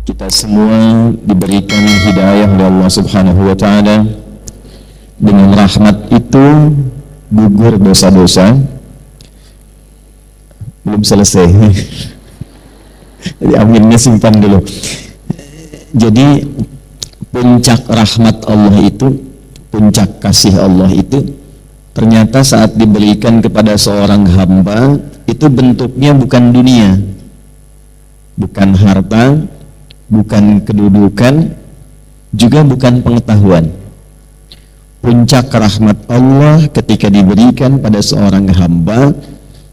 kita semua diberikan hidayah oleh Allah Subhanahu wa Ta'ala. Dengan rahmat itu gugur dosa-dosa. Belum selesai. Jadi aminnya simpan dulu. Jadi puncak rahmat Allah itu, puncak kasih Allah itu ternyata saat diberikan kepada seorang hamba itu bentuknya bukan dunia, bukan harta, bukan kedudukan, juga bukan pengetahuan. Puncak rahmat Allah ketika diberikan pada seorang hamba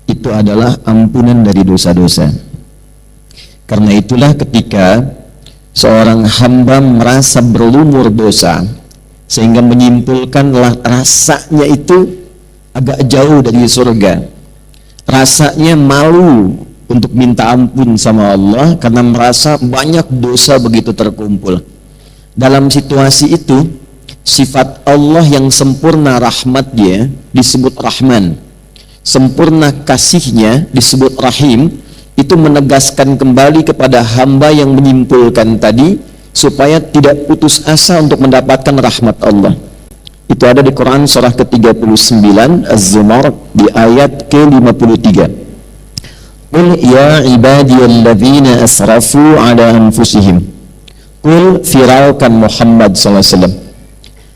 itu adalah ampunan dari dosa-dosa. Karena itulah ketika seorang hamba merasa berlumur dosa sehingga menyimpulkan rasanya itu agak jauh dari surga, rasanya malu untuk minta ampun sama Allah karena merasa banyak dosa begitu terkumpul. Dalam situasi itu, sifat Allah yang sempurna rahmatnya disebut Rahman, sempurna kasihnya disebut Rahim. Itu menegaskan kembali kepada hamba yang menyimpulkan tadi supaya tidak putus asa untuk mendapatkan rahmat Allah. Itu ada di Quran surah ke-39 Az-Zumar di ayat ke-53. Qul ya ibadiyalladzina asrafu ala anfusihim. Qul viralkan Muhammad SAW.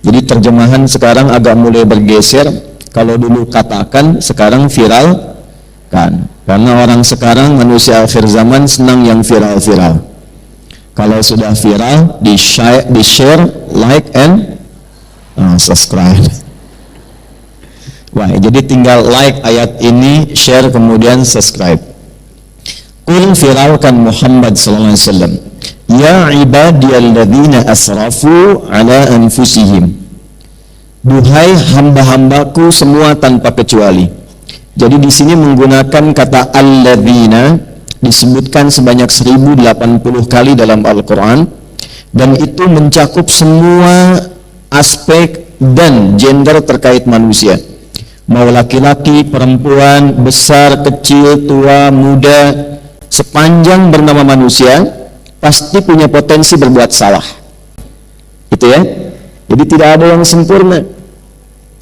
Jadi terjemahan sekarang agak mulai bergeser. Kalau dulu katakan, sekarang viralkan. Karena orang sekarang manusia akhir zaman senang yang viral-viral. Kalau sudah viral, di share, like and subscribe. Wah, jadi tinggal like ayat ini, share kemudian subscribe. Qul viralkan Muhammad sallallahu alaihi wasallam. Ya ibadiyalladzina asrafu ala anfusihim. Duhai hamba-hambaku semua tanpa kecuali. Jadi di sini menggunakan kata alladzina disebutkan sebanyak 1080 kali dalam Al-Qur'an, dan itu mencakup semua aspek dan gender terkait manusia. Mau laki-laki, perempuan, besar, kecil, tua, muda, sepanjang bernama manusia pasti punya potensi berbuat salah. Itu ya. Jadi tidak ada yang sempurna.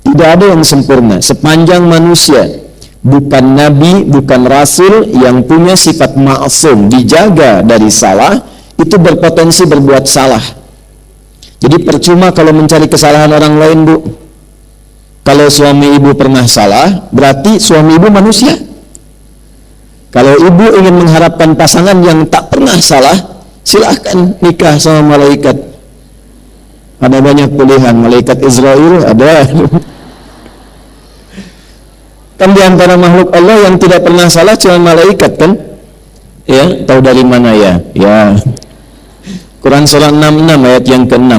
Tidak ada yang sempurna sepanjang manusia. Bukan nabi, bukan rasul yang punya sifat ma'sum, dijaga dari salah, itu berpotensi berbuat salah. Jadi percuma kalau mencari kesalahan orang lain, Bu. Kalau suami ibu pernah salah, berarti suami ibu manusia. Kalau ibu ingin mengharapkan pasangan yang tak pernah salah, silahkan nikah sama malaikat. Ada banyak pilihan, malaikat Israel ada. Kan di antara makhluk Allah yang tidak pernah salah cuma malaikat, kan? Ya, tahu dari mana ya? Ya. Quran surah 66 ayat yang ke-6.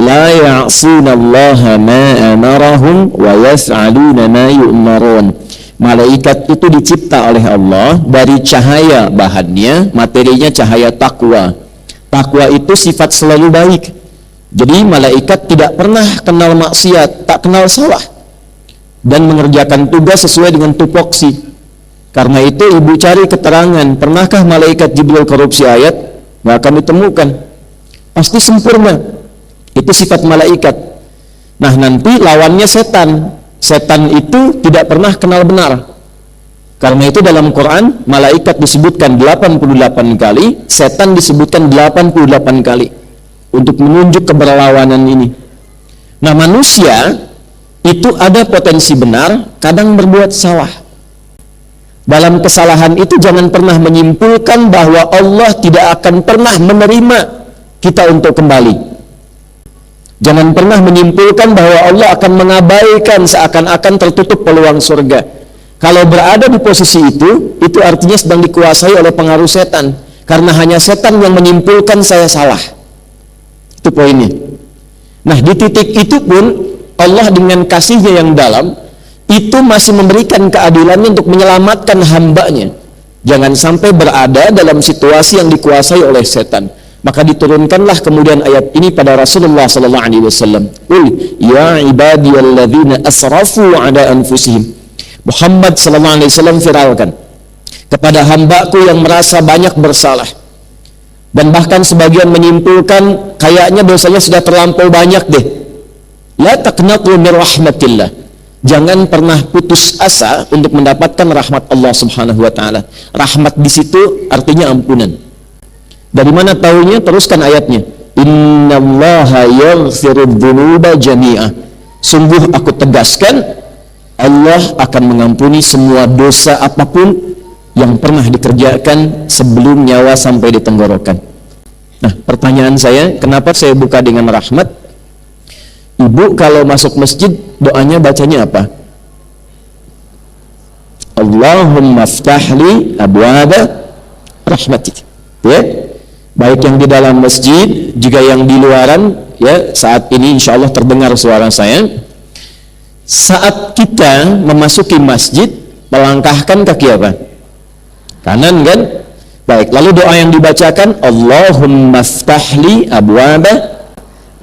La ya'sunallaha ma amarahum wa yaf'aluna ma yu'marun. Malaikat itu dicipta oleh Allah dari cahaya bahannya, materinya cahaya takwa. Takwa itu sifat selalu baik. Jadi malaikat tidak pernah kenal maksiat, tak kenal salah, dan mengerjakan tugas sesuai dengan tupoksi. Karena itu ibu cari keterangan, pernahkah malaikat Jibril korupsi ayat? Nggak akan ditemukan. Pasti sempurna. Itu sifat malaikat. Nah, nanti lawannya setan. Setan itu tidak pernah kenal benar. Karena itu dalam Quran malaikat disebutkan 88 kali, setan disebutkan 88 kali untuk menunjuk keberlawanan ini. Nah, manusia itu ada potensi benar, kadang berbuat salah. Dalam kesalahan itu jangan pernah menyimpulkan bahwa Allah tidak akan pernah menerima kita untuk kembali. Jangan pernah menyimpulkan bahwa Allah akan mengabaikan seakan-akan tertutup peluang surga. Kalau berada di posisi itu artinya sedang dikuasai oleh pengaruh setan. Karena hanya setan yang menyimpulkan saya salah. Itu poinnya. Nah, di titik itu pun Allah dengan kasihnya yang dalam itu masih memberikan keadilannya untuk menyelamatkan hambanya. Jangan sampai berada dalam situasi yang dikuasai oleh setan. Maka diturunkanlah kemudian ayat ini pada Rasulullah sallallahu alaihi wasallam. Qul ya ibadiyalladzina asrafu ala anfusihim. Muhammad sallallahu alaihi wasallam viralkan kepada hambaku yang merasa banyak bersalah. Dan bahkan sebagian menyimpulkan kayaknya dosanya sudah terlampau banyak deh. La taqnatu min rahmatillah. Jangan pernah putus asa untuk mendapatkan rahmat Allah Subhanahu wa taala. Rahmat di situ artinya ampunan. Dari mana taunya? Teruskan ayatnya. Innallaha yaghfirudz dzunuba jami'a. Sungguh aku tegaskan, Allah akan mengampuni semua dosa apapun yang pernah dikerjakan sebelum nyawa sampai di tenggorokan. Nah, pertanyaan saya, kenapa saya buka dengan rahmat? Ibu kalau masuk masjid doanya bacanya apa? Allahumma ftahli abwaba rahmatik. Ya, baik yang di dalam masjid juga yang di luaran. Ya, saat ini insya Allah terdengar suara saya. Saat kita memasuki masjid, melangkahkan kaki apa? Kanan kan? Baik, lalu doa yang dibacakan Allahumma ftahli abwaba,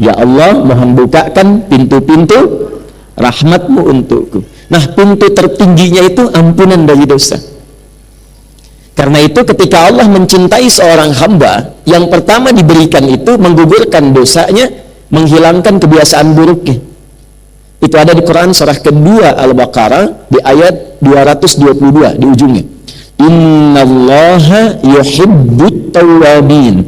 ya Allah, mohon bukakan pintu-pintu rahmatmu untukku. Nah, pintu tertingginya itu ampunan dari dosa. Karena itu ketika Allah mencintai seorang hamba, yang pertama diberikan itu menggugurkan dosanya, menghilangkan kebiasaan buruknya. Itu ada di Quran surah kedua Al-Baqarah di ayat 222 di ujungnya. Innallaha yuhibbut tawwabin.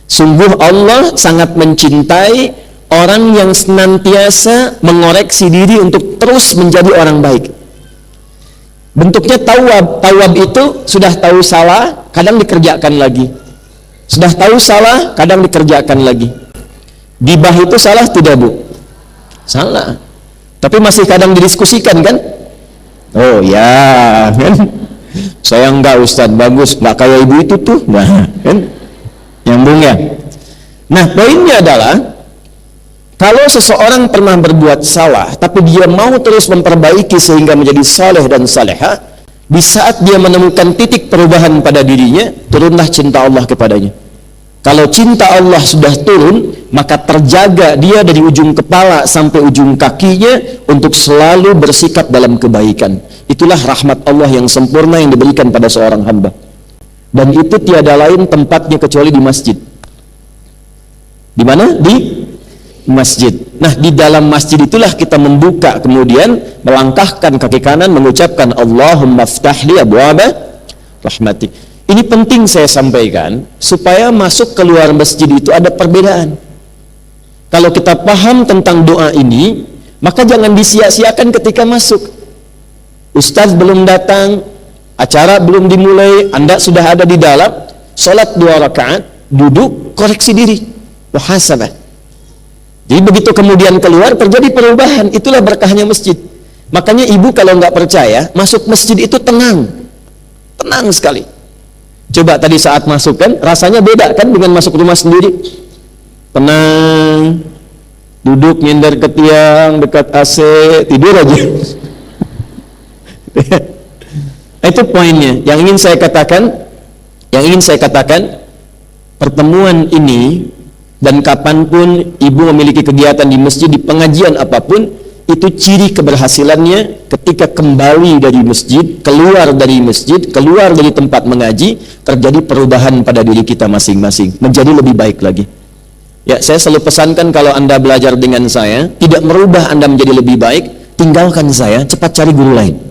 Sungguh Allah sangat mencintai orang yang senantiasa mengoreksi diri untuk terus menjadi orang baik. Bentuknya tawab. Tawab itu sudah tahu salah, kadang dikerjakan lagi. Sudah tahu salah, kadang dikerjakan lagi. Gibah itu salah tidak, Bu? Salah. Tapi masih kadang didiskusikan kan? Oh ya, kan? Saya enggak, Ustadz, bagus, enggak kayak ibu itu tuh. Nah, kan? Nyambung ya. Nah, poinnya adalah kalau seseorang pernah berbuat salah tapi dia mau terus memperbaiki sehingga menjadi saleh dan salehah, di saat dia menemukan titik perubahan pada dirinya, turunlah cinta Allah kepadanya. Kalau cinta Allah sudah turun, maka terjaga dia dari ujung kepala sampai ujung kakinya untuk selalu bersikap dalam kebaikan. Itulah rahmat Allah yang sempurna yang diberikan pada seorang hamba. Dan itu tiada lain tempatnya kecuali di masjid. Di mana? Di masjid. Nah, di dalam masjid itulah kita membuka, kemudian melangkahkan kaki kanan, mengucapkan Allahumma ftahli abwaba rahmatik. Ini penting saya sampaikan, supaya masuk keluar masjid itu ada perbedaan. Kalau kita paham tentang doa ini, maka jangan disia-siakan ketika masuk. Ustaz belum datang, acara belum dimulai, Anda sudah ada di dalam, sholat 2 rakaat, duduk, koreksi diri, muhasabah. Jadi begitu kemudian keluar, terjadi perubahan. Itulah berkahnya masjid. Makanya ibu kalau nggak percaya, masuk masjid itu tenang, tenang sekali. Coba tadi saat masuk kan, rasanya beda kan dengan masuk rumah sendiri. Tenang, duduk nyender ke tiang, dekat AC, tidur aja. Itu poinnya. Yang ingin saya katakan, pertemuan ini dan kapanpun ibu memiliki kegiatan di masjid, di pengajian apapun, itu ciri keberhasilannya ketika kembali dari masjid, keluar dari masjid, keluar dari tempat mengaji, terjadi perubahan pada diri kita masing-masing, menjadi lebih baik lagi. Ya, saya selalu pesankan kalau Anda belajar dengan saya, tidak merubah Anda menjadi lebih baik, tinggalkan saya, cepat cari guru lain.